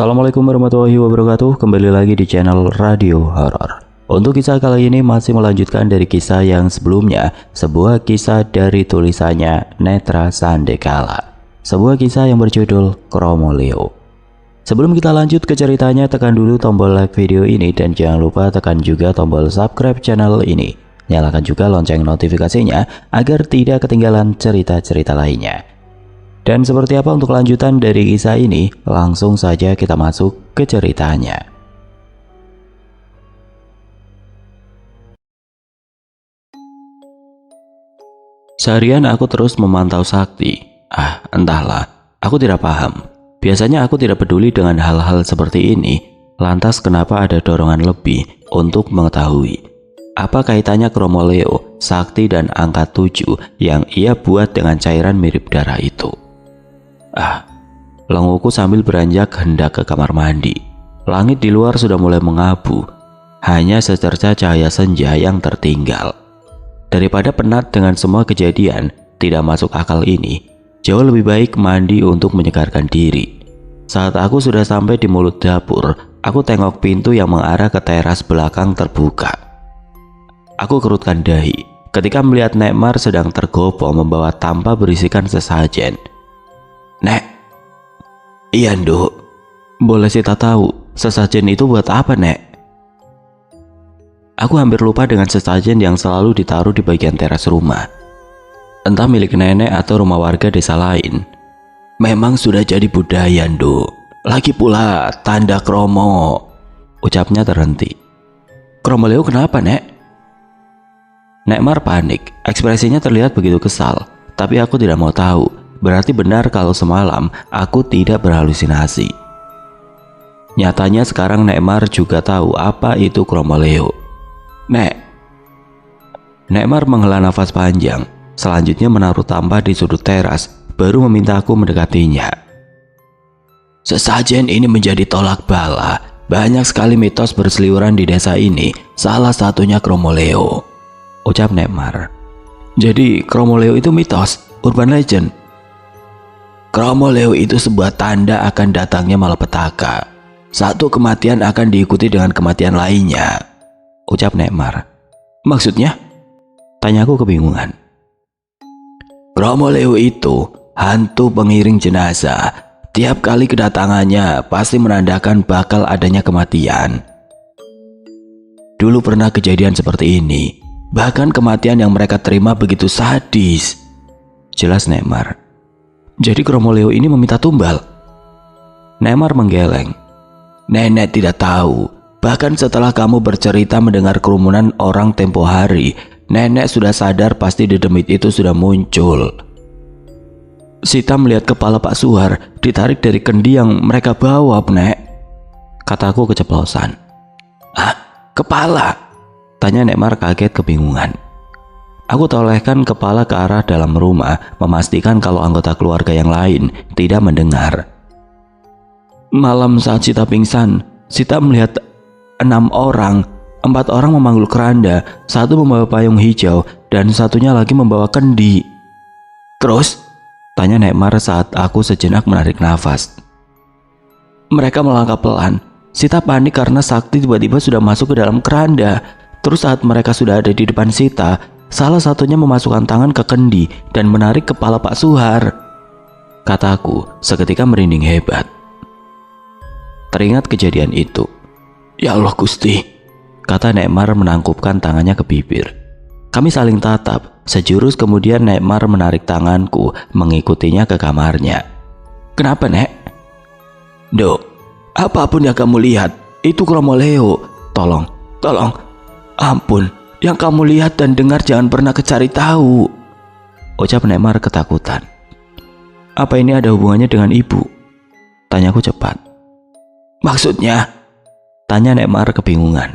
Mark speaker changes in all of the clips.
Speaker 1: Assalamualaikum warahmatullahi wabarakatuh. Kembali lagi di channel Radio Horor. Untuk kisah kali ini masih melanjutkan dari kisah yang sebelumnya, sebuah kisah dari tulisannya Netra Sandekala. Sebuah kisah yang berjudul Kromo Leo. Sebelum kita lanjut ke ceritanya, tekan dulu tombol like video ini dan jangan lupa tekan juga tombol subscribe channel ini. Nyalakan juga lonceng notifikasinya agar tidak ketinggalan cerita-cerita lainnya. Dan seperti apa untuk lanjutan dari kisah ini? Langsung saja kita masuk ke ceritanya. Seharian aku terus memantau Sakti. Entahlah, aku tidak paham. Biasanya aku tidak peduli dengan hal-hal seperti ini. Lantas kenapa ada dorongan lebih untuk mengetahui apa kaitannya Kromo Leo, Sakti dan angka 7 yang ia buat dengan cairan mirip darah itu. Lenguku sambil beranjak hendak ke kamar mandi. Langit di luar sudah mulai mengabu. Hanya secerca cahaya senja yang tertinggal. Daripada penat dengan semua kejadian tidak masuk akal ini, jauh lebih baik mandi untuk menyegarkan diri. Saat aku sudah sampai di mulut dapur, aku tengok pintu yang mengarah ke teras belakang terbuka. Aku kerutkan dahi ketika melihat Nekmar sedang tergopoh membawa tampa berisikan sesajen. Nek. Iya, Nduk. Boleh Sita tahu sesajen itu buat apa, Nek? Aku hampir lupa dengan sesajen yang selalu ditaruh di bagian teras rumah. Entah milik nenek atau rumah warga desa lain. Memang sudah jadi budaya, Nduk. Lagi pula tanda Kromo. Ucapnya terhenti. Kromo Leo kenapa, Nek? Nekmar panik. Ekspresinya terlihat begitu kesal. Tapi aku tidak mau tahu. Berarti benar kalau semalam aku tidak berhalusinasi. Nyatanya sekarang Nekmar juga tahu apa itu Kromo Leo. Nek. Nekmar menghela nafas panjang. Selanjutnya menaruh tampa di sudut teras, baru meminta aku mendekatinya. Sesajen ini menjadi tolak bala. Banyak sekali mitos berseliweran di desa ini. Salah satunya Kromo Leo. Ucap Nekmar. Jadi Kromo Leo itu mitos, urban legend. Kromo Leo itu sebuah tanda akan datangnya malapetaka. Satu kematian akan diikuti dengan kematian lainnya. Ucap Nekmar. Maksudnya? Tanyaku kebingungan. Kromo Leo itu hantu pengiring jenazah. Tiap kali kedatangannya pasti menandakan bakal adanya kematian. Dulu pernah kejadian seperti ini. Bahkan kematian yang mereka terima begitu sadis. Jelas Nekmar. Jadi Kromo Leo ini meminta tumbal? Nekmar menggeleng. Nenek tidak tahu. Bahkan setelah kamu bercerita mendengar kerumunan orang tempo hari, nenek sudah sadar pasti dedemit itu sudah muncul. Sita melihat kepala Pak Suhar ditarik dari kendi yang mereka bawa, Nek. Kataku keceplosan. Kepala? Tanya Nekmar kaget kebingungan. Aku tolehkan kepala ke arah dalam rumah, memastikan kalau anggota keluarga yang lain tidak mendengar. Malam saat Sita pingsan, Sita melihat 6 orang. 4 orang memanggul keranda, 1 membawa payung hijau, dan satunya lagi membawa kendi. Terus? Tanya Nekmar saat aku sejenak menarik nafas. Mereka melangkah pelan. Sita panik karena Sakti tiba-tiba sudah masuk ke dalam keranda. Terus saat mereka sudah ada di depan Sita, salah satunya memasukkan tangan ke kendi dan menarik kepala Pak Suhar. Kataku seketika merinding hebat. Teringat kejadian itu. Ya Allah Gusti, kata Nekmar menangkupkan tangannya ke bibir. Kami saling tatap. Sejurus kemudian Nekmar menarik tanganku mengikutinya ke kamarnya. Kenapa, Nek? Dok, apapun yang kamu lihat itu Kromo Leo. Tolong. Ampun. Yang kamu lihat dan dengar jangan pernah kecari tahu. Ucap Nekmar ketakutan. Apa ini ada hubungannya dengan ibu? Tanyaku cepat. Maksudnya? Tanya Nekmar kebingungan.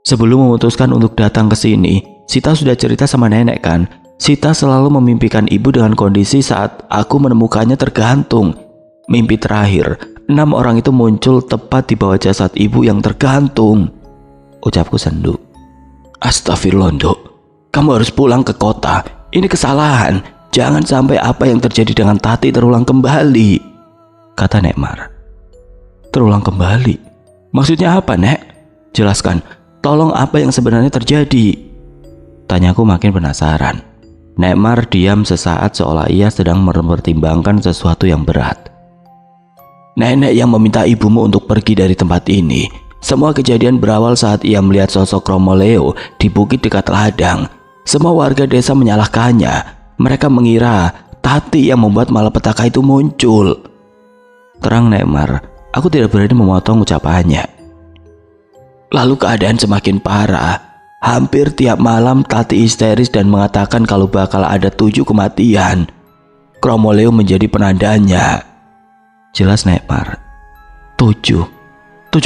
Speaker 1: Sebelum memutuskan untuk datang ke sini, Sita sudah cerita sama nenek kan? Sita selalu memimpikan ibu dengan kondisi saat aku menemukannya tergantung. Mimpi terakhir, 6 orang itu muncul tepat di bawah jasad ibu yang tergantung. Ucapku sendu. Astagfirullah, Nduk. Kamu harus pulang ke kota. Ini kesalahan. Jangan sampai apa yang terjadi dengan Tati terulang kembali, kata Nekmar. terulang kembali. Maksudnya apa, Nek? Jelaskan, tolong apa yang sebenarnya terjadi? Tanyaku makin penasaran. Nekmar diam sesaat seolah ia sedang mempertimbangkan sesuatu yang berat. Nenek yang meminta ibumu untuk pergi dari tempat ini. Semua kejadian berawal saat ia melihat sosok Romo Leo di bukit dekat ladang. Semua warga desa menyalahkannya. Mereka mengira Tati yang membuat malapetaka itu muncul. Terang Nekmar, aku tidak berani memotong ucapannya. Lalu keadaan semakin parah. Hampir tiap malam Tati histeris dan mengatakan kalau bakal ada 7 kematian. Romo Leo menjadi penandanya. Jelas Nekmar. 7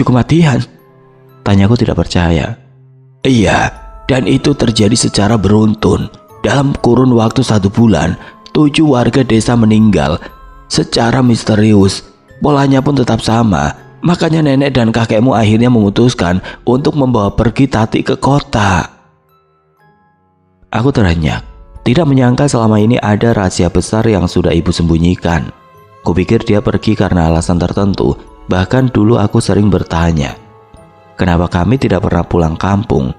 Speaker 1: kematian? Tanyaku tidak percaya. Iya, dan itu terjadi secara beruntun. Dalam kurun waktu 1 bulan, 7 warga desa meninggal secara misterius. Polanya pun tetap sama. Makanya nenek dan kakekmu akhirnya memutuskan untuk membawa pergi Tati ke kota. Aku terenyak. Tidak menyangka selama ini ada rahasia besar yang sudah ibu sembunyikan. Kupikir dia pergi karena alasan tertentu. Bahkan dulu aku sering bertanya, kenapa kami tidak pernah pulang kampung?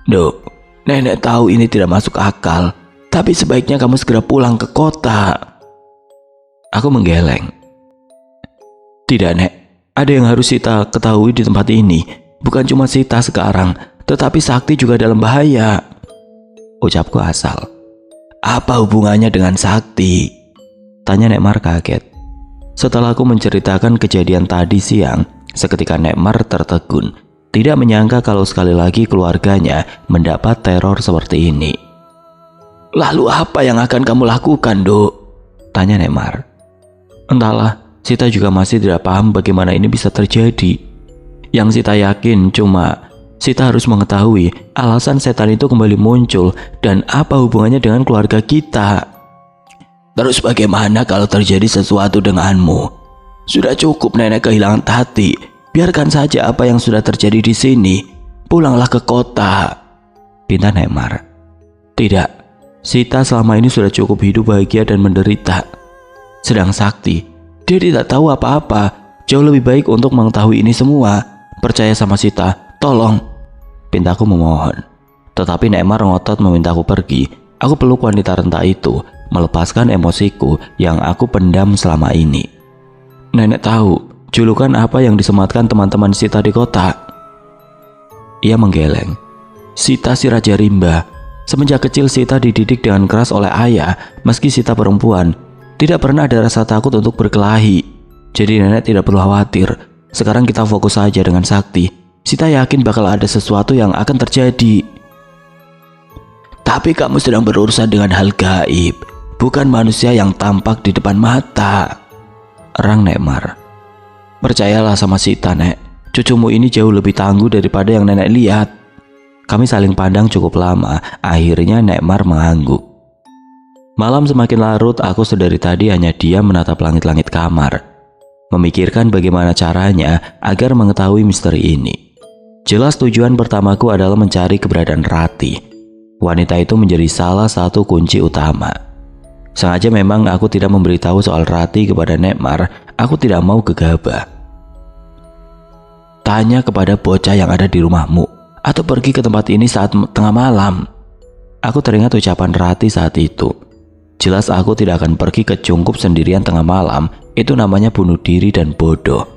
Speaker 1: Dok, nenek tahu ini tidak masuk akal. Tapi sebaiknya kamu segera pulang ke kota. Aku menggeleng. Tidak, Nek. Ada yang harus Sita ketahui di tempat ini. Bukan cuma Sita sekarang, tetapi Sakti juga dalam bahaya. Ucapku asal. Apa hubungannya dengan Sakti? Tanya Nekmar kaget. Setelah aku menceritakan kejadian tadi siang, seketika Nekmar tertegun. Tidak menyangka kalau sekali lagi keluarganya mendapat teror seperti ini. Lalu apa yang akan kamu lakukan, Dok? Tanya Nekmar. Entahlah. Sita juga masih tidak paham bagaimana ini bisa terjadi. Yang Sita yakin cuma Sita harus mengetahui alasan setan itu kembali muncul dan apa hubungannya dengan keluarga kita. Terus bagaimana kalau terjadi sesuatu denganmu? Sudah cukup nenek kehilangan Tati. Biarkan saja apa yang sudah terjadi di sini. Pulanglah ke kota. Pinta Nekmar. Tidak, Sita selama ini sudah cukup hidup bahagia dan menderita. Sedang Sakti, dia tidak tahu apa-apa. Jauh lebih baik untuk mengetahui ini semua. Percaya sama Sita, tolong. Pintaku memohon. Tetapi Nekmar ngotot memintaku pergi. Aku peluk wanita renta itu, melepaskan emosiku yang aku pendam selama ini. Nenek tahu julukan apa yang disematkan teman-teman Sita di kota. Ia menggeleng. Sita si Raja Rimba. Semenjak kecil Sita dididik dengan keras oleh ayah. Meski Sita perempuan, tidak pernah ada rasa takut untuk berkelahi. Jadi nenek tidak perlu khawatir. Sekarang kita fokus saja dengan Sakti. Sita yakin bakal ada sesuatu yang akan terjadi. Tapi kamu sedang berurusan dengan hal gaib, bukan manusia yang tampak di depan mata. Erang Nekmar. Percayalah sama Sita, Nek. Cucumu ini jauh lebih tangguh daripada yang nenek lihat. Kami saling pandang cukup lama. Akhirnya Nekmar mengangguk. Malam semakin larut, aku sedari tadi hanya diam menatap langit-langit kamar. Memikirkan bagaimana caranya agar mengetahui misteri ini. Jelas tujuan pertamaku adalah mencari keberadaan Rati. Wanita itu menjadi salah satu kunci utama. Sengaja memang aku tidak memberitahu soal Rati kepada Nekmar. Aku tidak mau gegabah. Tanya kepada bocah yang ada di rumahmu. Atau pergi ke tempat ini saat tengah malam. Aku teringat ucapan Rati saat itu. Jelas aku tidak akan pergi ke Cungkup sendirian tengah malam. Itu namanya bunuh diri dan bodoh.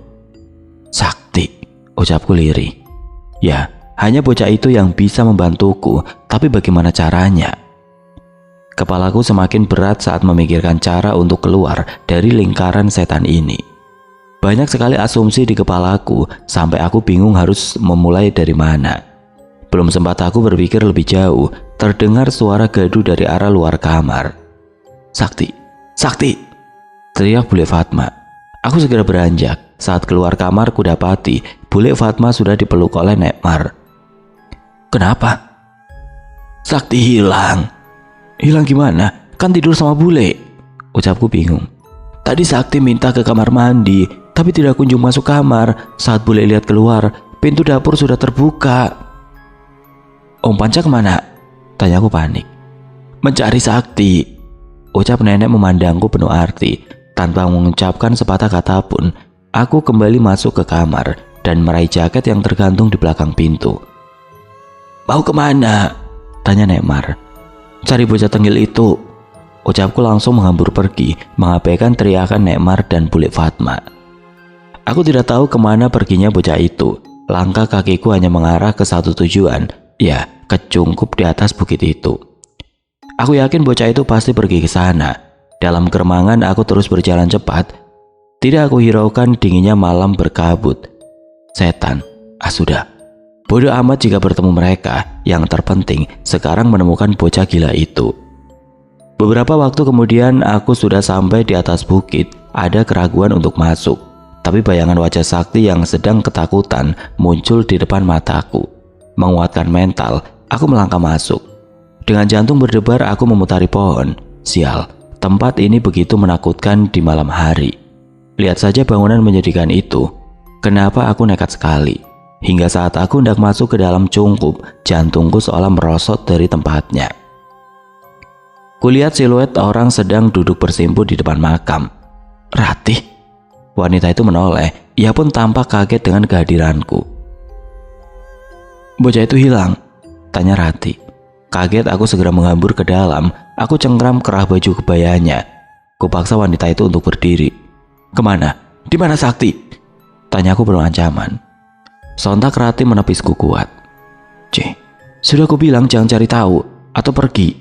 Speaker 1: Sakti, ucapku lirih. Ya, hanya bocah itu yang bisa membantuku. Tapi bagaimana caranya? Kepalaku semakin berat saat memikirkan cara untuk keluar dari lingkaran setan ini. Banyak sekali asumsi di kepalaku sampai aku bingung harus memulai dari mana. Belum sempat aku berpikir lebih jauh, terdengar suara gaduh dari arah luar kamar. Sakti, Sakti! Teriak Bule Fatma. Aku segera beranjak. Saat keluar kamar kudapati Bule Fatma sudah dipeluk oleh Nekmar. Kenapa? Sakti hilang. Hilang gimana? Kan tidur sama Bule. Ucapku bingung. Tadi Sakti minta ke kamar mandi, tapi tidak kunjung masuk kamar. Saat Bule lihat keluar, pintu dapur sudah terbuka. Om Panca kemana? Tanyaku panik. Mencari Sakti. Ucap nenek memandangku penuh arti. Tanpa mengucapkan sepatah kata pun, Aku kembali masuk ke kamar dan meraih jaket yang tergantung di belakang pintu. "Mau kemana?" tanya Nekmar. "Cari bocah tengil itu." Ucapku langsung menghambur pergi, mengabaikan teriakan Nekmar dan Bulik Fatma. Aku tidak tahu kemana perginya bocah itu. Langkah kakiku hanya mengarah ke satu tujuan, ya, ke Cungkup di atas bukit itu. Aku yakin bocah itu pasti pergi ke sana. Dalam keremangan aku terus berjalan cepat. Tidak aku hiraukan dinginnya malam berkabut. Setan, sudah. Bodoh amat jika bertemu mereka. Yang terpenting sekarang menemukan bocah gila itu. Beberapa waktu kemudian aku sudah sampai di atas bukit. Ada keraguan untuk masuk. Tapi bayangan wajah Sakti yang sedang ketakutan muncul di depan mataku. Menguatkan mental, aku melangkah masuk. Dengan jantung berdebar aku memutari pohon. Sial, tempat ini begitu menakutkan di malam hari. Lihat saja bangunan menyedihkan itu. Kenapa aku nekat sekali? Hingga saat aku hendak masuk ke dalam Cungkup, jantungku seolah merosot dari tempatnya. Kulihat siluet orang sedang duduk bersimpuh di depan makam. "Ratih." Wanita itu menoleh. Ia pun tampak kaget dengan kehadiranku. "Bocah itu hilang?" tanya Ratih. Kaget aku segera menghambur ke dalam. Aku cengkram kerah baju kebayanya. Kupaksa wanita itu untuk berdiri. "Kemana? Di mana Sakti?" tanyaku penuh ancaman. Sontak Ratih menepisku kuat. Sudah aku bilang jangan cari tahu atau pergi.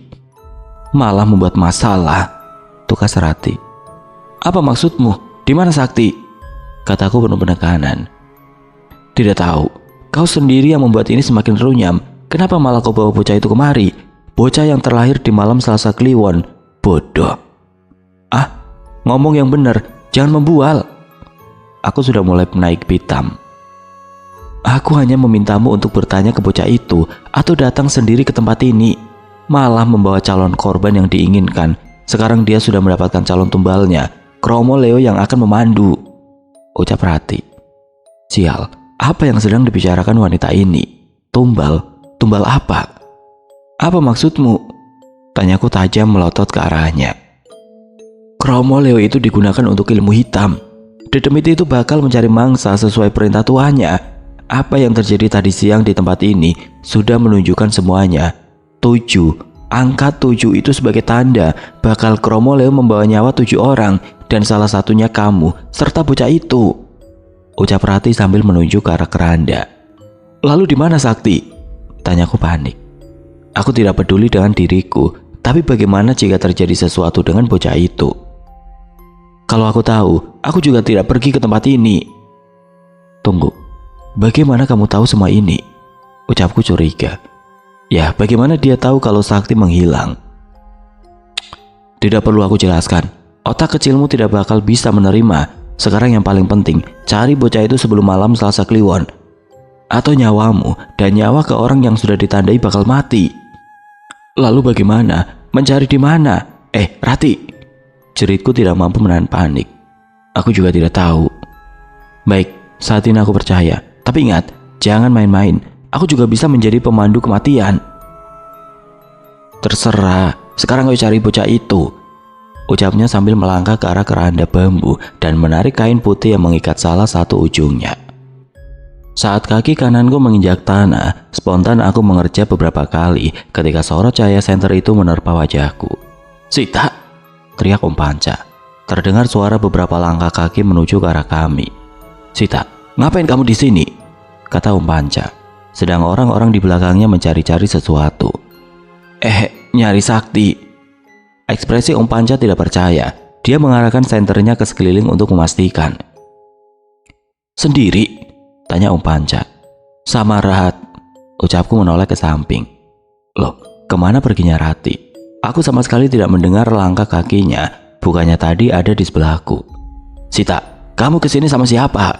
Speaker 1: Malah membuat masalah," tukas Ratih. "Apa maksudmu? Di mana Sakti?" kataku penuh penekanan. "Tidak tahu. Kau sendiri yang membuat ini semakin runyam. Kenapa malah kau bawa bocah itu kemari? Bocah yang terlahir di malam Selasa Kliwon. Bodoh." Ngomong yang benar. Jangan membual." Aku sudah mulai naik pitam. "Aku hanya memintamu untuk bertanya ke bocah itu atau datang sendiri ke tempat ini. Malah membawa calon korban yang diinginkan. Sekarang dia sudah mendapatkan calon tumbalnya, Kromo Leo yang akan memandu," ucap Ratih. Sial, apa yang sedang dibicarakan wanita ini? Tumbal? Tumbal apa? "Apa maksudmu?" tanyaku tajam melotot ke arahnya. "Kromo Leo itu digunakan untuk ilmu hitam. Dedemit itu bakal mencari mangsa sesuai perintah tuannya. Apa yang terjadi tadi siang di tempat ini sudah menunjukkan semuanya. 7, angka 7 itu sebagai tanda bakal Kromo Leo membawa nyawa 7 orang dan salah satunya kamu serta bocah itu," ucap Ratih sambil menunjuk ke arah keranda. "Lalu di mana Sakti?" tanyaku panik. Aku tidak peduli dengan diriku, tapi bagaimana jika terjadi sesuatu dengan bocah itu? Kalau aku tahu, aku juga tidak pergi ke tempat ini. "Tunggu, bagaimana kamu tahu semua ini?" ucapku curiga. Ya, bagaimana dia tahu kalau Sakti menghilang? "Tidak perlu aku jelaskan. Otak kecilmu tidak bakal bisa menerima. Sekarang yang paling penting, cari bocah itu sebelum malam Selasa Kliwon. Atau nyawamu dan nyawa ke orang yang sudah ditandai bakal mati." "Lalu bagaimana? Mencari di mana?" Ratih." Jeritku tidak mampu menahan panik. Aku juga tidak tahu. "Baik, saat ini aku percaya. Tapi ingat, jangan main-main. Aku juga bisa menjadi pemandu kematian." "Terserah, sekarang kau cari bocah itu," ucapnya sambil melangkah ke arah keranda bambu dan menarik kain putih yang mengikat salah satu ujungnya. Saat kaki kananku menginjak tanah, spontan aku mengerja beberapa kali ketika sorot cahaya senter itu menerpa wajahku. "Sita!" teriak Om Panca. Terdengar suara beberapa langkah kaki menuju ke arah kami. "Sita, ngapain kamu di sini?" kata Om Panca. Sedang orang-orang di belakangnya mencari-cari sesuatu. Nyari Sakti." Ekspresi Om Panca tidak percaya. Dia mengarahkan senternya ke sekeliling untuk memastikan. "Sendiri?" tanya Om Panca. "Sama Rahat," ucapku menoleh ke samping. Loh, kemana perginya Ratih? Aku sama sekali tidak mendengar langkah kakinya. Bukannya tadi ada di sebelahku. "Sita, kamu kesini sama siapa?"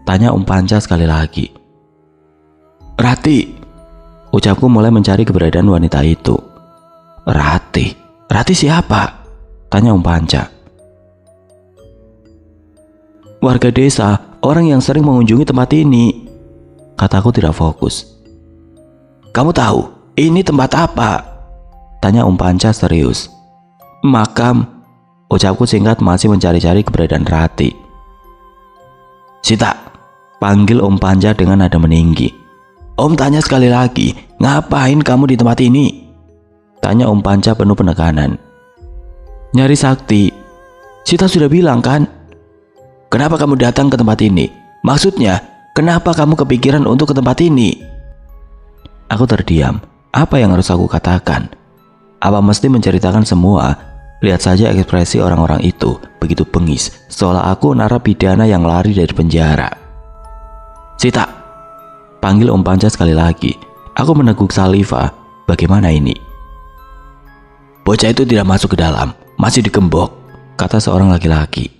Speaker 1: tanya Om Panca sekali lagi. "Ratih," ucapku mulai mencari keberadaan wanita itu. "Ratih? Ratih siapa?" tanya Om Panca. "Warga desa, orang yang sering mengunjungi tempat ini," kataku tidak fokus. "Kamu tahu ini tempat apa?" tanya Om Panca serius. "Makam," ucapku singkat masih mencari-cari keberadaan Ratih. Sita, panggil Om Panca dengan nada meninggi. Om tanya sekali lagi, ngapain kamu di tempat ini? Tanya Om Panca penuh penekanan. Nyari sakti. Sita sudah bilang kan? Kenapa kamu datang ke tempat ini? Maksudnya, kenapa kamu kepikiran untuk ke tempat ini? Aku terdiam. Apa yang harus aku katakan? Apa mesti menceritakan semua? Lihat saja ekspresi orang-orang itu, begitu bengis, seolah aku narapidana yang lari dari penjara. Sita, panggil Om Panca sekali lagi. Aku meneguk saliva. Bagaimana ini? Bocah itu tidak masuk ke dalam, masih digembok, kata seorang laki-laki.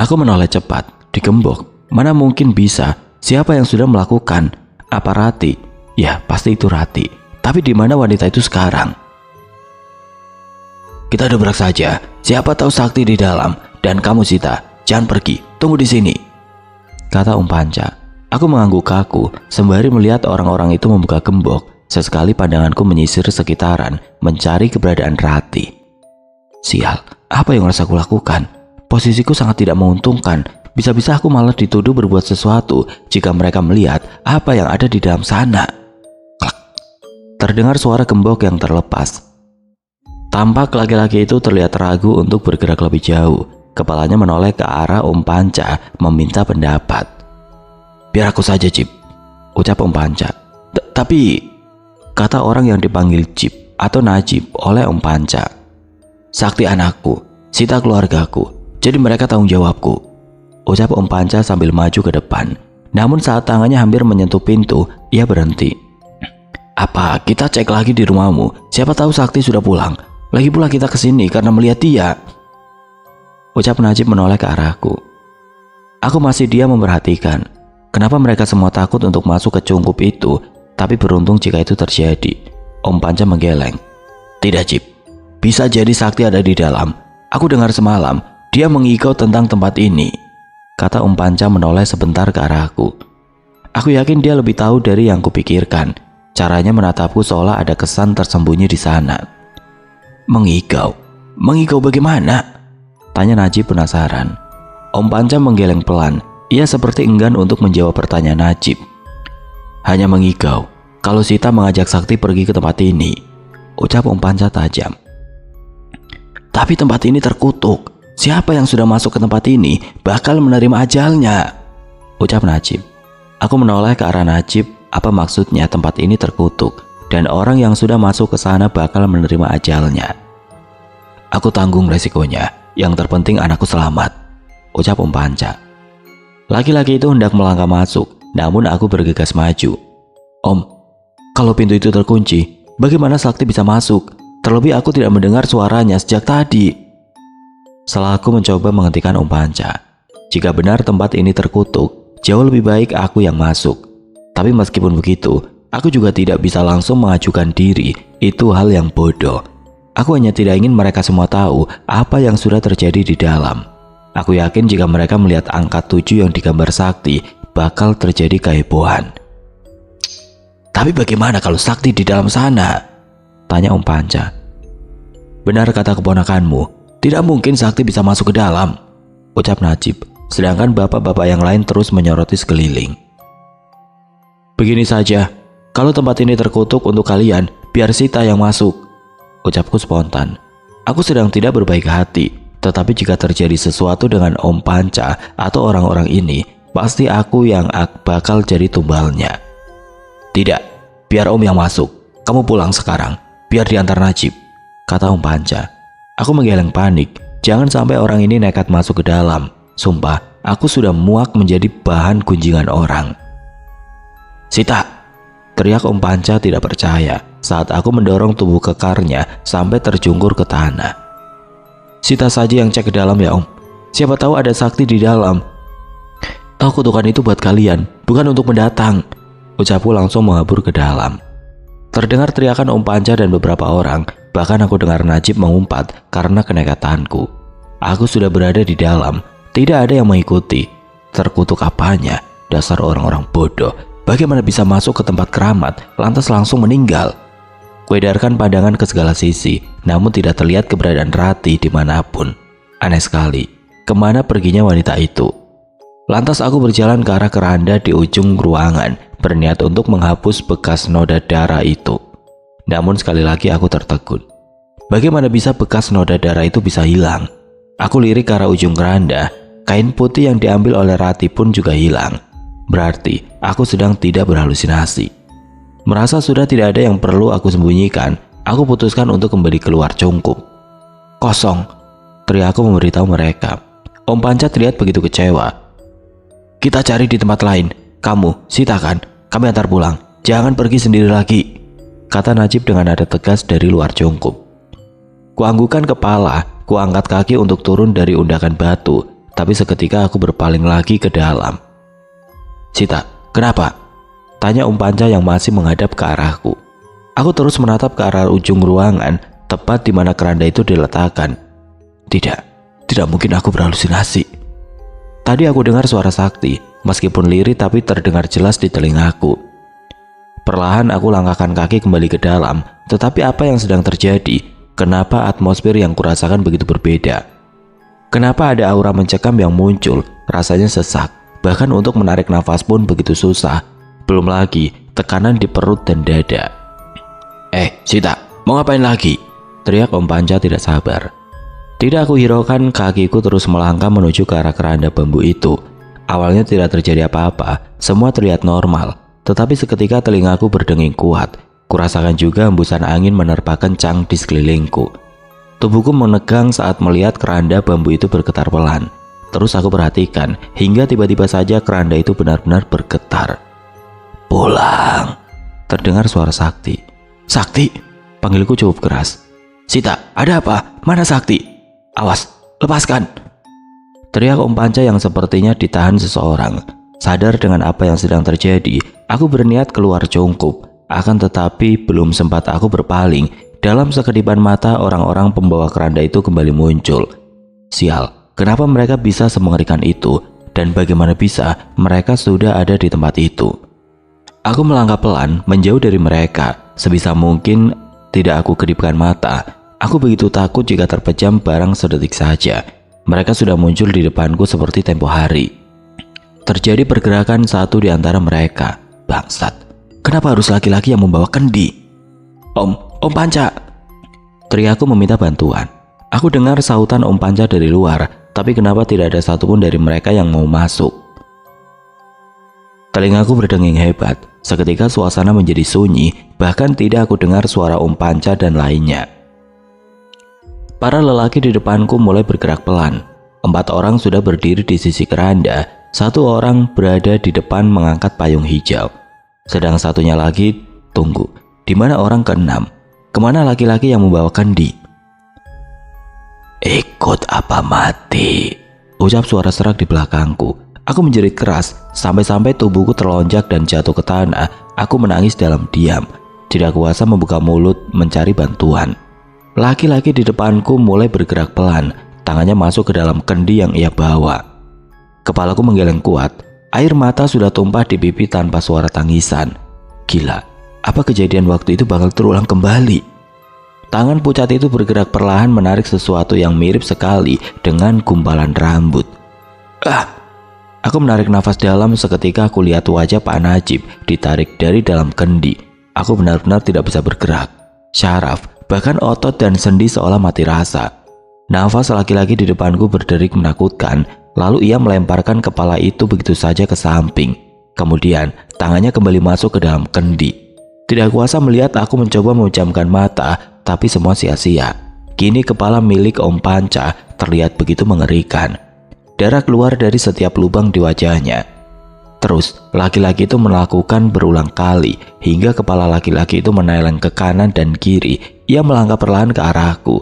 Speaker 1: Aku menoleh cepat. Digembok? Mana mungkin bisa? Siapa yang sudah melakukan? Apa Rati? Ya, pasti itu Rati. Tapi di mana wanita itu sekarang? Kita dobrak saja. Siapa tahu sakti di dalam. Dan kamu Sita, jangan pergi. Tunggu di sini, kata Om Panca. Aku mengangguk kaku sembari melihat orang-orang itu membuka gembok. Sesekali pandanganku menyisir sekitaran, mencari keberadaan Rati. Sial, apa yang harus aku lakukan? Posisiku sangat tidak menguntungkan. Bisa-bisa aku malah dituduh berbuat sesuatu jika mereka melihat apa yang ada di dalam sana. Klak. Terdengar suara gembok yang terlepas. Tampak laki-laki itu terlihat ragu untuk bergerak lebih jauh. Kepalanya menoleh ke arah Om Panca meminta pendapat. Biar aku saja, Cip, ucap Om Panca. Tapi, kata orang yang dipanggil Cip atau Najib oleh Om Panca. Sakti anakku, Sita keluargaku, jadi mereka tanggung jawabku, ucap Om Panca sambil maju ke depan. Namun saat tangannya hampir menyentuh pintu, ia berhenti. Apa kita cek lagi di rumahmu? Siapa tahu Sakti sudah pulang. Lagi pula kita kesini karena melihat dia, ucap Najib menoleh ke arahku. Aku masih diam memperhatikan. Kenapa mereka semua takut untuk masuk ke cungkup itu? Tapi beruntung jika itu terjadi. Om Panca menggeleng. Tidak, Cip. Bisa jadi Sakti ada di dalam. Aku dengar semalam dia mengigau tentang tempat ini, kata Om Panca menoleh sebentar ke arahku. Aku yakin dia lebih tahu dari yang kupikirkan. Caranya menatapku seolah ada kesan tersembunyi di sana. Mengigau? Mengigau bagaimana? Tanya Najib penasaran. Om Panca menggeleng pelan. Ia seperti enggan untuk menjawab pertanyaan Najib. Hanya mengigau kalau Sita mengajak Sakti pergi ke tempat ini, ucap Om Panca tajam. Tapi tempat ini terkutuk. Siapa yang sudah masuk ke tempat ini bakal menerima ajalnya, ucap Najib. Aku menoleh ke arah Najib. Apa maksudnya tempat ini terkutuk dan orang yang sudah masuk ke sana bakal menerima ajalnya? Aku tanggung resikonya. Yang terpenting anakku selamat, ucap Om Panca. Laki-laki itu hendak melangkah masuk, namun aku bergegas maju. Om, kalau pintu itu terkunci, bagaimana Sakti bisa masuk? Terlebih aku tidak mendengar suaranya sejak tadi. Setelah aku mencoba menghentikan Om Panca. Jika benar tempat ini terkutuk, jauh lebih baik aku yang masuk. Tapi meskipun begitu, aku juga tidak bisa langsung mengajukan diri. Itu hal yang bodoh. Aku hanya tidak ingin mereka semua tahu apa yang sudah terjadi di dalam. Aku yakin jika mereka melihat angka 7 yang digambar Sakti, bakal terjadi kehebohan. Tapi bagaimana kalau Sakti di dalam sana? Tanya Om Panca. Benar kata keponakanmu, tidak mungkin Sakti bisa masuk ke dalam, ucap Najib. Sedangkan bapak-bapak yang lain terus menyoroti sekeliling. Begini saja, kalau tempat ini terkutuk untuk kalian, biar Sita yang masuk, ucapku spontan. Aku sedang tidak berbaik hati, tetapi jika terjadi sesuatu dengan Om Panca atau orang-orang ini, pasti aku yang bakal jadi tumbalnya. Tidak, biar Om yang masuk. Kamu pulang sekarang, biar diantar Najib, kata Om Panca. Aku menggeleng panik, jangan sampai orang ini nekat masuk ke dalam. Sumpah, aku sudah muak menjadi bahan gunjingan orang. Sita, teriak Om Panca tidak percaya saat aku mendorong tubuh kekarnya sampai terjungkur ke tanah. Sita saja yang cek ke dalam ya Om. Siapa tahu ada Sakti di dalam. Tahu kutukan itu buat kalian, bukan untuk mendatang, ucapku langsung menghambur ke dalam. Terdengar teriakan Om Panca dan beberapa orang. Bahkan aku dengar Najib mengumpat karena kenekatanku. Aku sudah berada di dalam. Tidak ada yang mengikuti. Terkutuk apanya? Dasar orang-orang bodoh. Bagaimana bisa masuk ke tempat keramat lantas langsung meninggal? Kuedarkan pandangan ke segala sisi, namun tidak terlihat keberadaan Rati dimanapun. Aneh sekali, kemana perginya wanita itu? Lantas aku berjalan ke arah keranda di ujung ruangan, berniat untuk menghapus bekas noda darah itu. Namun sekali lagi aku tertegun. Bagaimana bisa bekas noda darah itu bisa hilang? Aku lirik ke arah ujung keranda, kain putih yang diambil oleh Rati pun juga hilang. Berarti aku sedang tidak berhalusinasi. Merasa sudah tidak ada yang perlu aku sembunyikan, aku putuskan untuk kembali keluar cungkup. Kosong, teriakku memberitahu mereka. Om Panca terlihat begitu kecewa. Kita cari di tempat lain. Kamu, Sita kan? Kami antar pulang. Jangan pergi sendiri lagi, kata Najib dengan nada tegas dari luar cungkup. Kuanggukan kepala, kuangkat kaki untuk turun dari undakan batu, tapi seketika aku berpaling lagi ke dalam. Sita, kenapa? Tanya Om Panca yang masih menghadap ke arahku. Aku terus menatap ke arah ujung ruangan, tepat di mana keranda itu diletakkan. Tidak mungkin aku berhalusinasi. Tadi aku dengar suara sakti, meskipun lirih tapi terdengar jelas di telingaku. Perlahan aku langkahkan kaki kembali ke dalam, tetapi apa yang sedang terjadi? Kenapa atmosfer yang kurasakan begitu berbeda? Kenapa ada aura mencekam yang muncul? Rasanya sesak, bahkan untuk menarik nafas pun begitu susah. Belum lagi tekanan di perut dan dada. Sita, mau ngapain lagi? Teriak Om Panca tidak sabar. Tidak aku hiraukan, kakiku terus melangkah menuju ke arah keranda bambu itu. Awalnya tidak terjadi apa-apa, semua terlihat normal. Tetapi seketika telingaku berdenging kuat. Kurasakan juga hembusan angin menerpa kencang di sekelilingku. Tubuhku menegang saat melihat keranda bambu itu bergetar pelan. Terus aku perhatikan, hingga tiba-tiba saja keranda itu benar-benar bergetar. Pulang, terdengar suara Sakti. Sakti, panggilku cukup keras. Sita, ada apa? Mana Sakti? Awas, lepaskan, teriak Om Panca yang sepertinya ditahan seseorang. Sadar dengan apa yang sedang terjadi, aku berniat keluar cungkup. Akan tetapi belum sempat aku berpaling, dalam sekedipan mata orang-orang pembawa keranda itu kembali muncul. Sial, kenapa mereka bisa semengerikan itu? Dan bagaimana bisa mereka sudah ada di tempat itu? Aku melangkah pelan menjauh dari mereka. Sebisa mungkin tidak aku kedipkan mata. Aku begitu takut jika terpejam barang sedetik saja. Mereka sudah muncul di depanku seperti tempo hari. Terjadi pergerakan satu di antara mereka. Bangsat, kenapa harus laki-laki yang membawa kendi? Om Panca, teriakku meminta bantuan. Aku dengar sautan Om Panca dari luar, tapi kenapa tidak ada satupun dari mereka yang mau masuk? Telingaku berdenging hebat. Seketika suasana menjadi sunyi, bahkan tidak aku dengar suara Om Panca dan lainnya. Para lelaki di depanku mulai bergerak pelan. 4 orang sudah berdiri di sisi keranda, 1 orang berada di depan mengangkat payung hijau. Sedang satunya lagi, tunggu, di mana orang ke-6? Kemana laki-laki yang membawa kendi? Ikut apa mati, ucap suara serak di belakangku. Aku menjerit keras, sampai-sampai tubuhku terlonjak dan jatuh ke tanah. Aku menangis dalam diam, tidak kuasa membuka mulut mencari bantuan. Laki-laki di depanku mulai bergerak pelan, tangannya masuk ke dalam kendi yang ia bawa. Kepalaku menggeleng kuat, air mata sudah tumpah di pipi tanpa suara tangisan. Gila, apa kejadian waktu itu bakal terulang kembali? Tangan pucat itu bergerak perlahan menarik sesuatu yang mirip sekali dengan gumpalan rambut. Aku menarik nafas dalam seketika aku lihat wajah Pak Najib ditarik dari dalam kendi. Aku benar-benar tidak bisa bergerak. Syaraf, bahkan otot dan sendi seolah mati rasa. Nafas laki-laki di depanku berderik menakutkan, lalu ia melemparkan kepala itu begitu saja ke samping. Kemudian tangannya kembali masuk ke dalam kendi. Tidak kuasa melihat, aku mencoba memejamkan mata, tapi semua sia-sia. Kini kepala milik Om Panca terlihat begitu mengerikan. Darah keluar dari setiap lubang di wajahnya. Terus laki-laki itu melakukan berulang kali hingga kepala laki-laki itu meneleng ke kanan dan kiri. Ia melangkah perlahan ke arahku.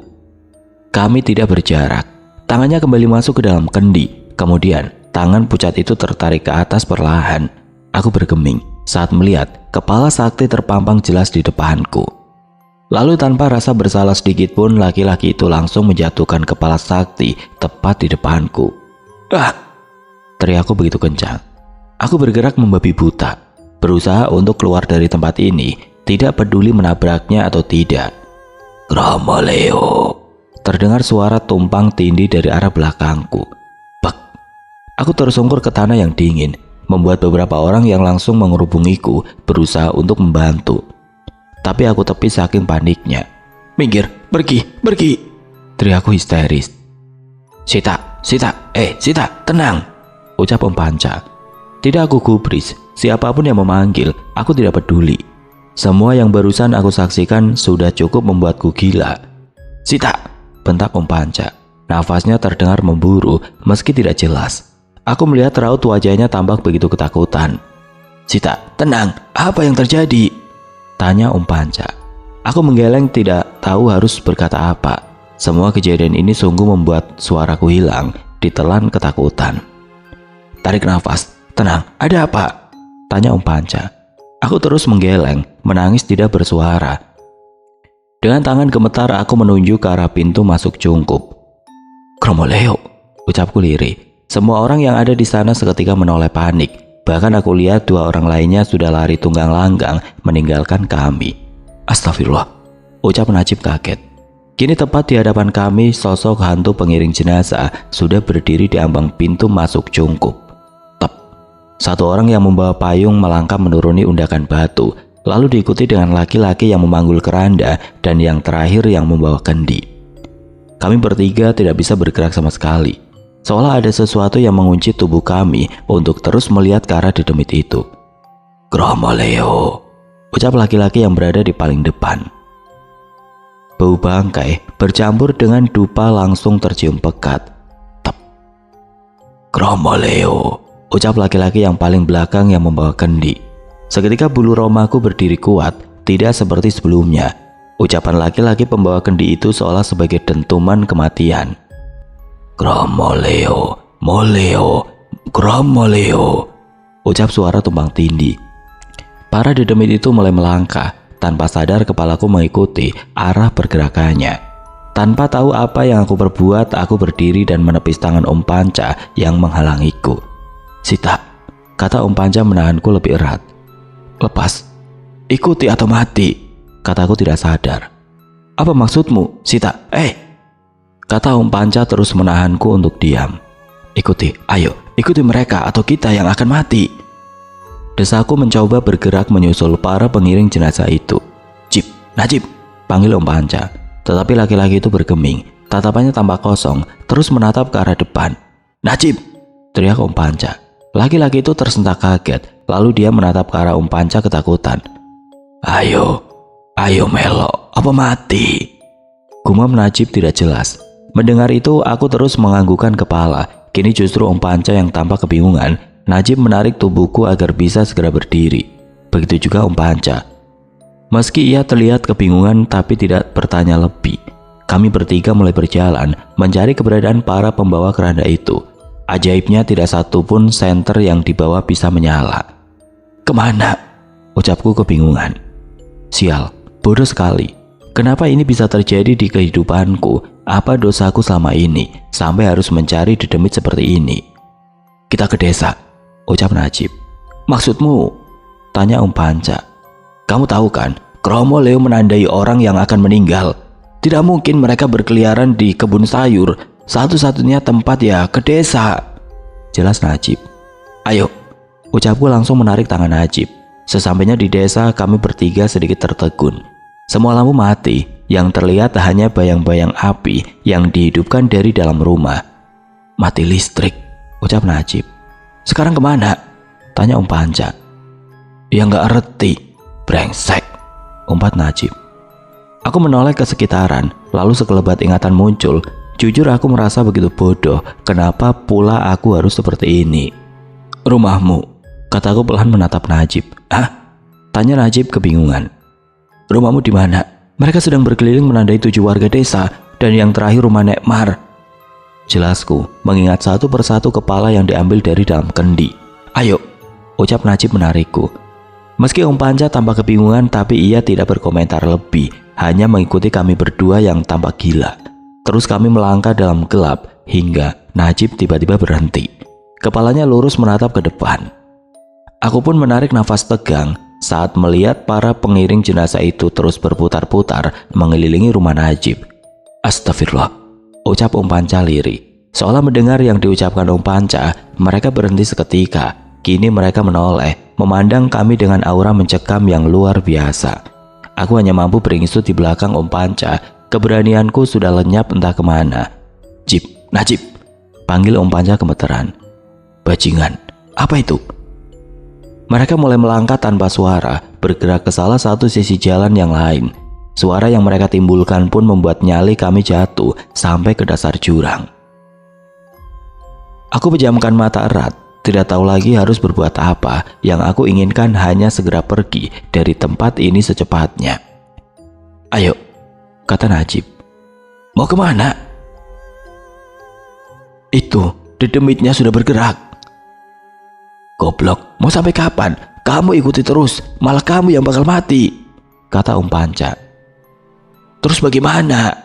Speaker 1: Kami tidak berjarak. Tangannya kembali masuk ke dalam kendi. Kemudian tangan pucat itu tertarik ke atas perlahan. Aku bergeming saat melihat kepala Sakti terpampang jelas di depanku. Lalu tanpa rasa bersalah sedikit pun laki-laki itu langsung menjatuhkan kepala Sakti tepat di depanku. Teriakku begitu kencang. Aku bergerak membabi buta, berusaha untuk keluar dari tempat ini, tidak peduli menabraknya atau tidak. Kromoleo, terdengar suara tumpang tindih dari arah belakangku. Bek. Aku tersungkur ke tanah yang dingin, membuat beberapa orang yang langsung mengerubungiku berusaha untuk membantu. Tapi aku tepis saking paniknya. "Minggir, pergi, pergi!" teriakku histeris. Sita, Sita, tenang!" ucap Om Panca. Tidak aku gubris, siapapun yang memanggil, aku tidak peduli. Semua yang barusan aku saksikan sudah cukup membuatku gila. "Sita!" bentak Om Panca. Nafasnya terdengar memburu meski tidak jelas. Aku melihat raut wajahnya tampak begitu ketakutan. "Sita, tenang, apa yang terjadi?" tanya Om Panca. Aku menggeleng tidak tahu harus berkata apa. Semua kejadian ini sungguh membuat suaraku hilang, ditelan ketakutan. "Tarik nafas, tenang, ada apa?" tanya Om Panca. Aku terus menggeleng, menangis tidak bersuara. Dengan tangan gemetar aku menunjuk ke arah pintu masuk cungkup. "Kromoleo," ucapku lirih. Semua orang yang ada di sana seketika menoleh panik. Bahkan aku lihat 2 orang lainnya sudah lari tunggang langgang meninggalkan kami. "Astagfirullah," ucap Najib kaget. Kini tepat di hadapan kami, sosok hantu pengiring jenazah sudah berdiri di ambang pintu masuk cungkup. Tep. Satu orang yang membawa payung melangkah menuruni undakan batu, lalu diikuti dengan laki-laki yang memanggul keranda dan yang terakhir yang membawa kendi. Kami bertiga tidak bisa bergerak sama sekali, seolah ada sesuatu yang mengunci tubuh kami untuk terus melihat ke arah dedemit itu. "Kromoleo," ucap laki-laki yang berada di paling depan. Bau bangkai bercampur dengan dupa langsung tercium pekat. Tep. "Kromoleo," ucap laki-laki yang paling belakang yang membawa kendi. Seketika bulu romaku berdiri kuat, tidak seperti sebelumnya. Ucapan laki-laki pembawa kendi itu seolah sebagai dentuman kematian. "Kromoleo, moleo, kromoleo," ucap suara tumpang tindih. Para dedemit itu mulai melangkah. Tanpa sadar kepalaku mengikuti arah pergerakannya. Tanpa tahu apa yang aku perbuat, aku berdiri dan menepis tangan Om Panca yang menghalangiku. "Sita," kata Om Panca menahanku lebih erat. "Lepas, ikuti atau mati," kataku tidak sadar. "Apa maksudmu, Sita? Kata Om Panca terus menahanku untuk diam. "Ikuti, ayo, ikuti mereka atau kita yang akan mati." Desaku mencoba bergerak menyusul para pengiring jenazah itu. "Jip, Najib," panggil Om Panca. Tetapi laki-laki itu bergeming, tatapannya tampak kosong, terus menatap ke arah depan. "Najib!" teriak Om Panca. Laki-laki itu tersentak kaget, lalu dia menatap ke arah Om Panca ketakutan. Ayo Melo, apa mati?" gumam Najib tidak jelas. Mendengar itu aku terus menganggukkan kepala. Kini justru Om Panca yang tampak kebingungan. Najib menarik tubuhku agar bisa segera berdiri. Begitu juga Om Panca. Meski ia terlihat kebingungan tapi tidak bertanya lebih. Kami bertiga mulai berjalan mencari keberadaan para pembawa keranda itu. Ajaibnya tidak satu pun senter yang dibawa bisa menyala. "Kemana?" ucapku kebingungan. Sial, bodoh sekali. Kenapa ini bisa terjadi di kehidupanku? Apa dosaku selama ini sampai harus mencari dedemit seperti ini? "Kita ke desa," ucap Najib. "Maksudmu?" tanya Om Panca. "Kamu tahu kan, Kromoleo menandai orang yang akan meninggal. Tidak mungkin mereka berkeliaran di kebun sayur. Satu-satunya tempat ya ke desa," jelas Najib. "Ayo," ucapku langsung menarik tangan Najib. Sesampainya di desa, kami bertiga sedikit tertegun. Semua lampu mati, yang terlihat hanya bayang-bayang api yang dihidupkan dari dalam rumah. "Mati listrik," ucap Najib. "Sekarang kemana?" tanya Om Panca. "Ya nggak ngerti, brengsek," umpat Najib. Aku menoleh ke sekitaran, lalu sekelebat ingatan muncul. Jujur aku merasa begitu bodoh, kenapa pula aku harus seperti ini. "Rumahmu," kataku pelan menatap Najib. "Hah?" tanya Najib kebingungan. "Rumahmu di mana? Mereka sedang berkeliling menandai 7 warga desa, dan yang terakhir rumah Nekmar," jelasku, mengingat satu persatu kepala yang diambil dari dalam kendi. "Ayo," ucap Najib menarikku. Meski Om Panca tampak kebingungan, tapi ia tidak berkomentar lebih, hanya mengikuti kami berdua yang tampak gila. Terus kami melangkah dalam gelap, hingga Najib tiba-tiba berhenti. Kepalanya lurus menatap ke depan. Aku pun menarik nafas tegang saat melihat para pengiring jenazah itu terus berputar-putar mengelilingi rumah Najib. "Astagfirullah," ucap Om Panca lirih. Seolah mendengar yang diucapkan Om Panca, mereka berhenti seketika. Kini mereka menoleh, memandang kami dengan aura mencekam yang luar biasa. Aku hanya mampu beringisut di belakang Om Panca. Keberanianku sudah lenyap entah kemana. "Jip, Najib," panggil Om Panca gemeteran. "Bajingan, apa itu?" Mereka mulai melangkah tanpa suara, bergerak ke salah satu sisi jalan yang lain. Suara yang mereka timbulkan pun membuat nyali kami jatuh sampai ke dasar jurang. Aku pejamkan mata erat, tidak tahu lagi harus berbuat apa. Yang aku inginkan hanya segera pergi dari tempat ini secepatnya. "Ayo," kata Najib. "Mau kemana?" "Itu, dedemitnya sudah bergerak." "Goblok, mau sampai kapan? Kamu ikuti terus, malah kamu yang bakal mati," kata Om Panca. "Terus bagaimana?"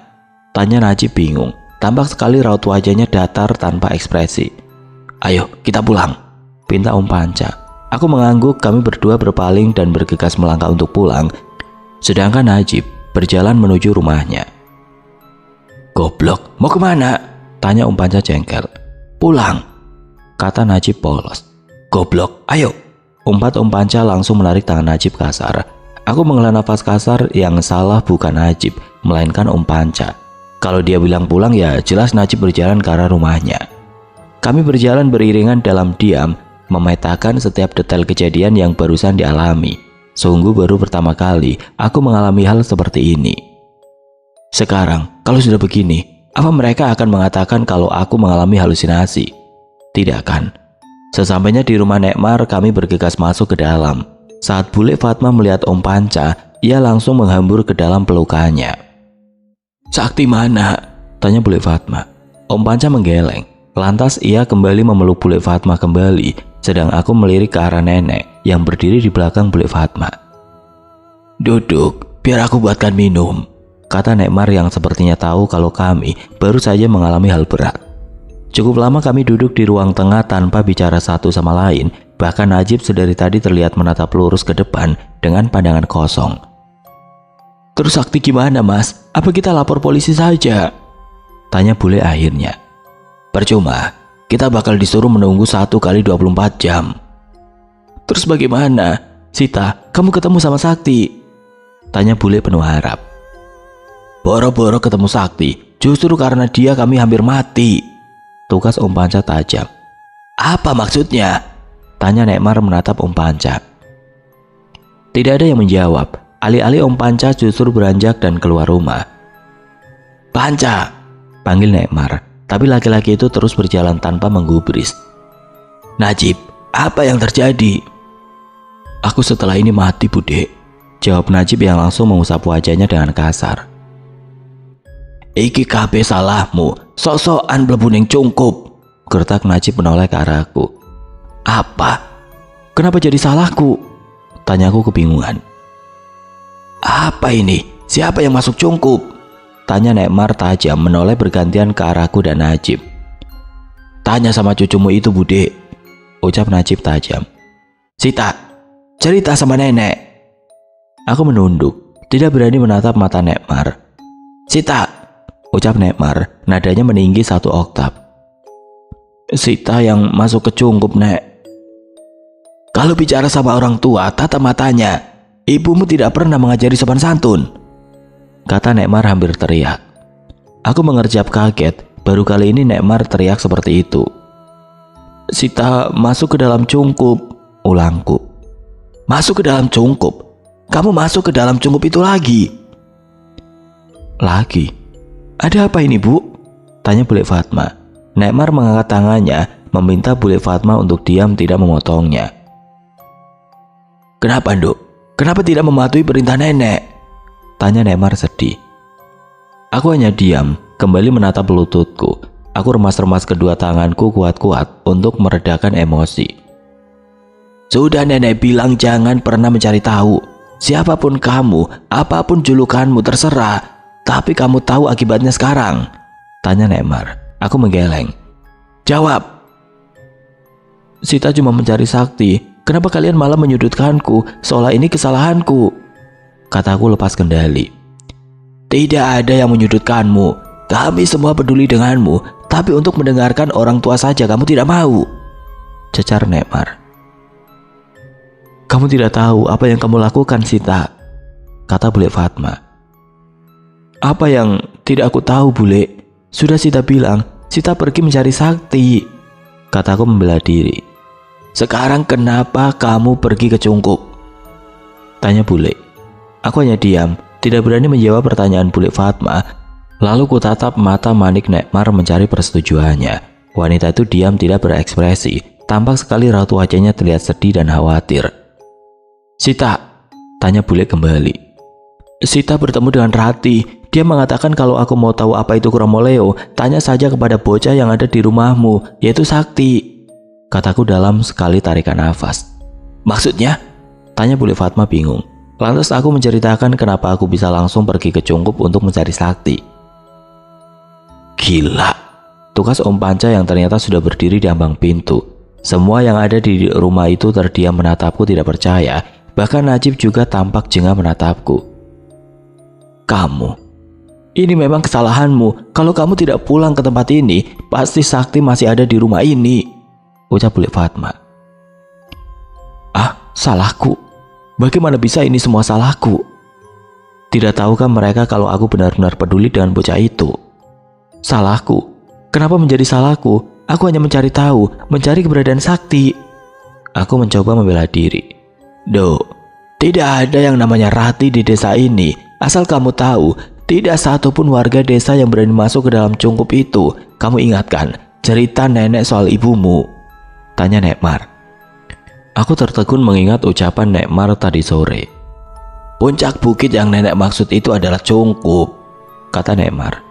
Speaker 1: tanya Najib bingung. Tampak sekali raut wajahnya datar tanpa ekspresi. "Ayo, kita pulang," pinta Om Panca. Aku mengangguk, kami berdua berpaling dan bergegas melangkah untuk pulang. Sedangkan Najib berjalan menuju rumahnya. "Goblok, mau kemana?" tanya Om Panca jengkel. "Pulang," kata Najib polos. "Goblok, ayo," umpat Om Panca langsung menarik tangan Najib kasar. Aku menghela nafas kasar, yang salah bukan Najib, melainkan Om Panca. Kalau dia bilang pulang ya jelas Najib berjalan ke arah rumahnya. Kami berjalan beriringan dalam diam, memetakan setiap detail kejadian yang barusan dialami. Sungguh baru pertama kali aku mengalami hal seperti ini. Sekarang, kalau sudah begini, apa mereka akan mengatakan kalau aku mengalami halusinasi? Tidak kan? Sesampainya di rumah Nekmar, kami bergegas masuk ke dalam. Saat bule Fatma melihat Om Panca, ia langsung menghambur ke dalam pelukannya. "Sakti mana?" tanya bule Fatma. Om Panca menggeleng. Lantas ia kembali memeluk bule Fatma kembali, sedang aku melirik ke arah nenek yang berdiri di belakang bule Fatma. "Duduk, biar aku buatkan minum," kata Nekmar yang sepertinya tahu kalau kami baru saja mengalami hal berat. Cukup lama kami duduk di ruang tengah tanpa bicara satu sama lain. Bahkan Najib sedari tadi terlihat menatap lurus ke depan dengan pandangan kosong. "Terus Sakti gimana, Mas? Apa kita lapor polisi saja?" tanya bule akhirnya. "Percuma, kita bakal disuruh menunggu 1 kali 24 jam. "Terus bagaimana? Sita, kamu ketemu sama Sakti?" tanya bule penuh harap. "Boro-boro ketemu Sakti, justru karena dia kami hampir mati," tugas Om Panca tajam. "Apa maksudnya?" tanya Nekmar menatap Om Panca. Tidak ada yang menjawab. Alih-alih Om Panca justru beranjak dan keluar rumah. "Panca," panggil Nekmar, tapi laki-laki itu terus berjalan tanpa menggubris. "Najib, apa yang terjadi?" "Aku setelah ini mati, Bude," jawab Najib yang langsung mengusap wajahnya dengan kasar. "Iki kabeh salahmu, sok-sokan mlebu ning cungkup," gertak Najib menoleh ke arahku. "Apa? Kenapa jadi salahku?" tanyaku kebingungan. "Apa ini? Siapa yang masuk cungkup?" tanya Nekmar tajam menoleh bergantian ke arahku dan Najib. "Tanya sama cucumu itu, Bude," ucap Najib tajam. "Sita, cerita sama nenek." Aku menunduk, tidak berani menatap mata Nekmar. "Sita," ucap Nekmar, nadanya meninggi 1 oktav. "Sita yang masuk ke cungkup, Nek." "Kalau bicara sama orang tua, tatap matanya. Ibumu tidak pernah mengajari sopan santun," kata Nekmar hampir teriak. Aku mengerjap kaget, baru kali ini Nekmar teriak seperti itu. "Sita masuk ke dalam cungkup," ulangku. "Masuk ke dalam cungkup? Kamu masuk ke dalam cungkup itu lagi?" "Lagi? Ada apa ini, Bu?" tanya bule Fatma. Nekmar mengangkat tangannya, meminta bule Fatma untuk diam tidak memotongnya. "Kenapa, Nduk? Kenapa tidak mematuhi perintah nenek?" tanya Nekmar sedih. Aku hanya diam, kembali menatap lututku. Aku remas-remas kedua tanganku kuat-kuat untuk meredakan emosi. "Sudah nenek bilang jangan pernah mencari tahu. Siapapun kamu, apapun julukanmu terserah. Tapi kamu tahu akibatnya sekarang?" tanya Nekmar. Aku menggeleng. "Jawab." "Sita cuma mencari Sakti. Kenapa kalian malah menyudutkanku seolah ini kesalahanku?" kataku lepas kendali. "Tidak ada yang menyudutkanmu. Kami semua peduli denganmu. Tapi untuk mendengarkan orang tua saja kamu tidak mau, cecar Nekmar. Kamu tidak tahu apa yang kamu lakukan, Sita, kata Bule Fatma. Apa yang tidak aku tahu, Bule? Sudah Sita bilang, Sita pergi mencari sakti, kataku membela diri. Sekarang kenapa kamu pergi ke Cungkup? Tanya Bule. Aku hanya diam, tidak berani menjawab pertanyaan Bule Fatma. Lalu ku tatap mata manik Nekmar mencari persetujuannya. Wanita itu diam tidak berekspresi. Tampak sekali raut wajahnya terlihat sedih dan khawatir. Sita, tanya Bule kembali. Sita bertemu dengan Rati. Dia mengatakan kalau aku mau tahu apa itu Kromoleo, tanya saja kepada bocah yang ada di rumahmu, yaitu Sakti, kataku dalam sekali tarikan nafas. Maksudnya? Tanya Bule Fatma bingung. Lantas aku menceritakan kenapa aku bisa langsung pergi ke Cungkup untuk mencari Sakti. Gila, tukas Om Panca yang ternyata sudah berdiri di ambang pintu. Semua yang ada di rumah itu terdiam menatapku tidak percaya. Bahkan Najib juga tampak jengah menatapku. Kamu, ini memang kesalahanmu. Kalau kamu tidak pulang ke tempat ini, pasti Sakti masih ada di rumah ini, ucap Bule Fatma. Ah, salahku. Bagaimana bisa ini semua salahku? Tidak tahukah mereka kalau aku benar-benar peduli dengan bocah itu? Salahku. Kenapa menjadi salahku? Aku hanya mencari tahu, mencari keberadaan Sakti. Aku mencoba membela diri. Dok, tidak ada yang namanya Rati di desa ini. Asal kamu tahu, tidak satupun warga desa yang berani masuk ke dalam Cungkup itu. Kamu ingatkan cerita nenek soal ibumu? Tanya Nekmar. Aku tertegun mengingat ucapan Nekmar tadi sore. Puncak bukit yang nenek maksud itu adalah Cungkup, kata Nekmar.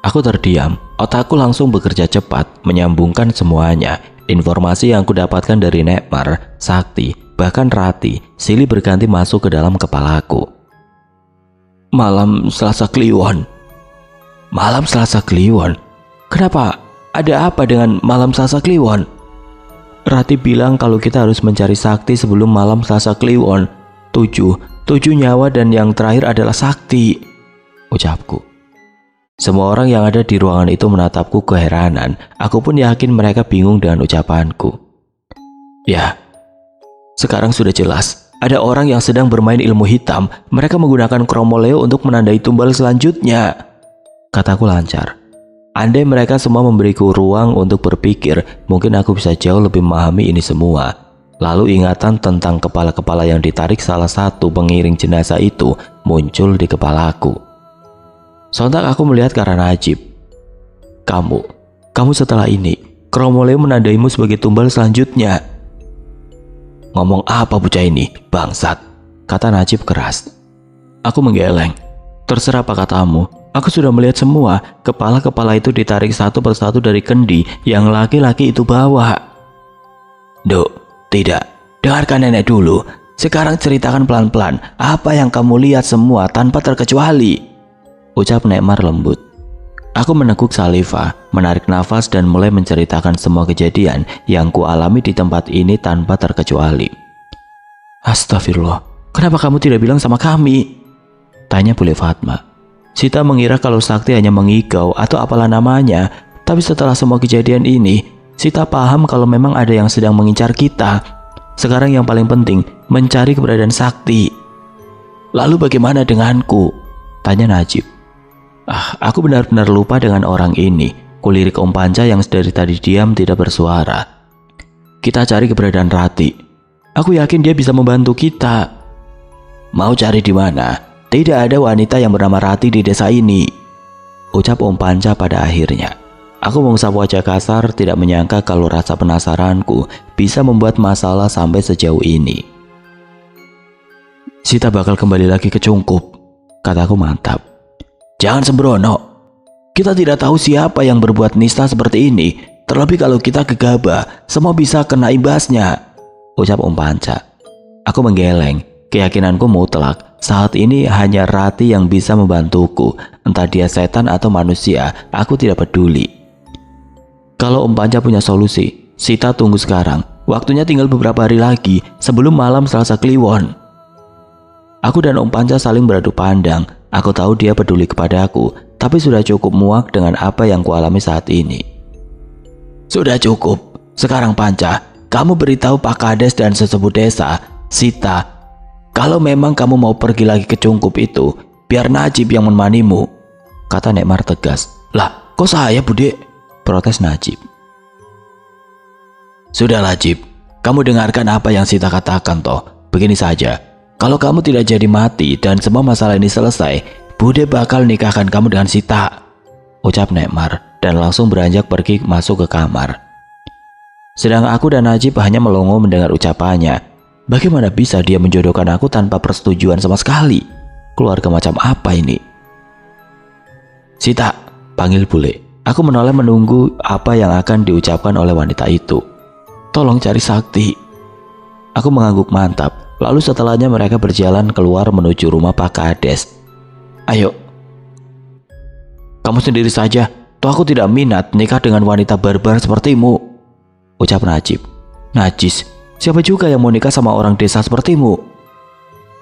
Speaker 1: Aku terdiam, otakku langsung bekerja cepat, menyambungkan semuanya. Informasi yang kudapatkan dari Nekmar, Sakti, bahkan Rati, silih berganti masuk ke dalam kepalaku. Malam Selasa Kliwon. Malam Selasa Kliwon? Kenapa? Ada apa dengan malam Selasa Kliwon? Rati bilang kalau kita harus mencari Sakti sebelum malam Selasa Kliwon. 7 nyawa dan yang terakhir adalah Sakti, ucapku. Semua orang yang ada di ruangan itu menatapku keheranan. Aku pun yakin mereka bingung dengan ucapanku. Ya, sekarang sudah jelas. Ada orang yang sedang bermain ilmu hitam. Mereka menggunakan Kromoleo untuk menandai tumbal selanjutnya, kataku lancar. Andai mereka semua memberiku ruang untuk berpikir, mungkin aku bisa jauh lebih memahami ini semua. Lalu ingatan tentang kepala-kepala yang ditarik salah satu pengiring jenazah itu muncul di kepalaku. Sontak aku melihat ke arah Najib. Kamu setelah ini, Kromoleo menandaimu sebagai tumbal selanjutnya. Ngomong apa bocah ini, bangsat, kata Najib keras. Aku menggeleng. Terserah apa katamu, aku sudah melihat semua. Kepala-kepala itu ditarik satu persatu dari kendi yang laki-laki itu bawa. Dok, tidak, dengarkan nenek dulu. Sekarang ceritakan pelan-pelan apa yang kamu lihat semua tanpa terkecuali, ucap Nekmar lembut. Aku menekuk saliva, menarik nafas dan mulai menceritakan semua kejadian yang kualami di tempat ini tanpa terkecuali. Astagfirullah, kenapa kamu tidak bilang sama kami? Tanya Bule Fatma. Sita mengira kalau Sakti hanya mengigau atau apalah namanya, tapi setelah semua kejadian ini, Sita paham kalau memang ada yang sedang mengincar kita. Sekarang yang paling penting, mencari keberadaan Sakti. Lalu bagaimana denganku? Tanya Najib. Aku benar-benar lupa dengan orang ini. Kulirik Om Panca yang dari tadi diam tidak bersuara. Kita cari keberadaan Rati. Aku yakin dia bisa membantu kita. Mau cari di mana? Tidak ada wanita yang bernama Rati di desa ini, ucap Om Panca pada akhirnya. Aku mengusap wajah kasar, tidak menyangka kalau rasa penasaranku bisa membuat masalah sampai sejauh ini. Sita bakal kembali lagi ke Cungkup, kataku mantap. Jangan sembrono. Kita tidak tahu siapa yang berbuat nista seperti ini. Terlebih kalau kita gegabah, semua bisa kena imbasnya, ucap Om Panca. Aku menggeleng. Keyakinanku mutlak. Saat ini hanya Rati yang bisa membantuku. Entah dia setan atau manusia, aku tidak peduli. Kalau Om Panca punya solusi, Sita tunggu sekarang. Waktunya tinggal beberapa hari lagi sebelum malam Selasa Kliwon. Aku dan Om Panca saling beradu pandang. Aku tahu dia peduli kepadaku, tapi sudah cukup muak dengan apa yang kualami saat ini. Sudah cukup. Sekarang Panca, kamu beritahu Pak Kades dan sesepuh desa, Sita, kalau memang kamu mau pergi lagi ke Cungkup itu, biar Najib yang menemanimu, kata Nekmar tegas. Lah, kok saya, Bude? Protes Najib. Sudah Najib, kamu dengarkan apa yang Sita katakan toh. Begini saja, kalau kamu tidak jadi mati dan semua masalah ini selesai, Bude bakal nikahkan kamu dengan Sita, ucap Nekmar dan langsung beranjak pergi masuk ke kamar. Sedang aku dan Najib hanya melongo mendengar ucapannya. Bagaimana bisa dia menjodohkan aku tanpa persetujuan sama sekali? Keluarga macam apa ini? Sita, panggil bule. Aku menoleh menunggu apa yang akan diucapkan oleh wanita itu. Tolong cari Sakti. Aku mengangguk mantap. Lalu setelahnya mereka berjalan keluar menuju rumah Pak Kades. Ayo, kamu sendiri saja. Toh aku tidak minat nikah dengan wanita barbar sepertimu, ucap Najib. Najis, siapa juga yang mau nikah sama orang desa sepertimu?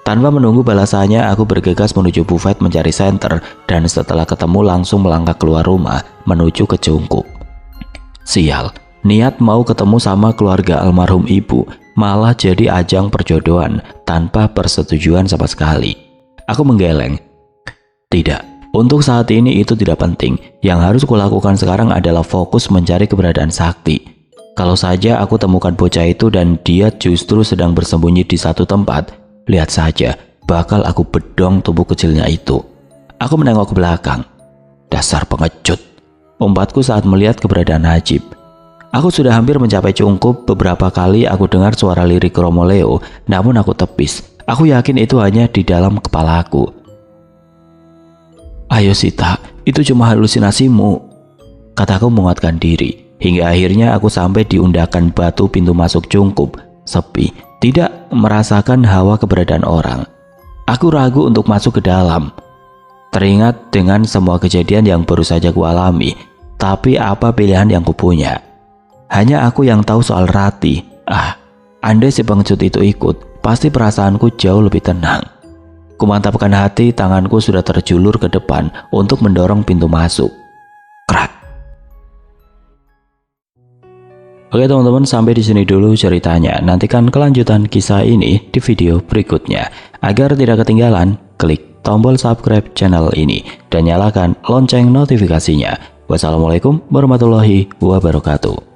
Speaker 1: Tanpa menunggu balasannya, aku bergegas menuju bufet mencari senter dan setelah ketemu langsung melangkah keluar rumah menuju ke Cungkup. Sial, niat mau ketemu sama keluarga almarhum ibu malah jadi ajang perjodohan tanpa persetujuan sama sekali. Aku menggeleng. Tidak, untuk saat ini itu tidak penting. Yang harus kulakukan sekarang adalah fokus mencari keberadaan Sakti. Kalau saja aku temukan bocah itu dan dia justru sedang bersembunyi di satu tempat, lihat saja, bakal aku bedong tubuh kecilnya itu. Aku menengok ke belakang. Dasar pengecut, umpatku saat melihat keberadaan Najib. Aku sudah hampir mencapai Cungkup. Beberapa kali aku dengar suara lirik Romo Leo, namun aku tepis. Aku yakin itu hanya di dalam kepalaku. Ayo Sita, itu cuma halusinasimu, kataku menguatkan diri. Hingga akhirnya aku sampai di undakan batu pintu masuk Cungkup. Sepi, tidak merasakan hawa keberadaan orang. Aku ragu untuk masuk ke dalam. Teringat dengan semua kejadian yang baru saja kualami. Tapi apa pilihan yang kupunya? Hanya aku yang tahu soal Rati. Andai si pengecut itu ikut, pasti perasaanku jauh lebih tenang. Kumantapkan hati, tanganku sudah terjulur ke depan untuk mendorong pintu masuk. Krak. Oke teman-teman, sampai di sini dulu ceritanya. Nantikan kelanjutan kisah ini di video berikutnya. Agar tidak ketinggalan, klik tombol subscribe channel ini dan nyalakan lonceng notifikasinya. Wassalamualaikum warahmatullahi wabarakatuh.